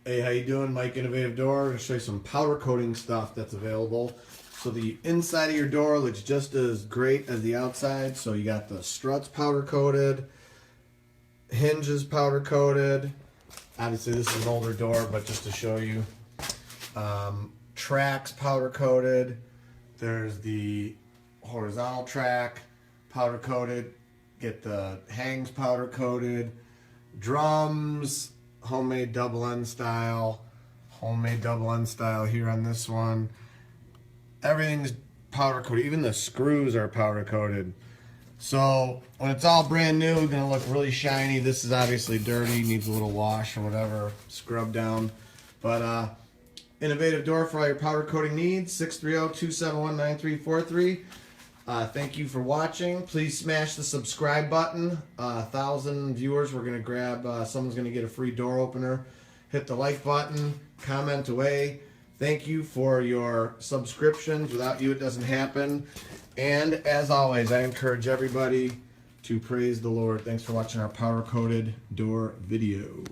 Hey, how you doing? Mike, Innovative Door. I'm going to show you some powder coating stuff that's available. So the inside of your door looks just as great as the outside. So you got the struts powder coated, hinges powder coated. Obviously this is an older door, but just to show you. Tracks powder coated. There's the horizontal track powder coated. Get the hangs powder coated. Drums, homemade double end style here on this one. Everything's powder coated. Even the screws are powder coated. So when it's all brand new, it's gonna look really shiny. This is obviously dirty, needs a little wash or whatever, scrub down. But Innovative Door for all your powder coating needs. 630-271-9343. Thank you for watching. Please smash the subscribe button. 1,000 viewers, we're gonna grab. Someone's gonna get a free door opener. Hit the like button. Comment away. Thank you for your subscriptions. Without you, it doesn't happen. And as always, I encourage everybody to praise the Lord. Thanks for watching our powder coated door video.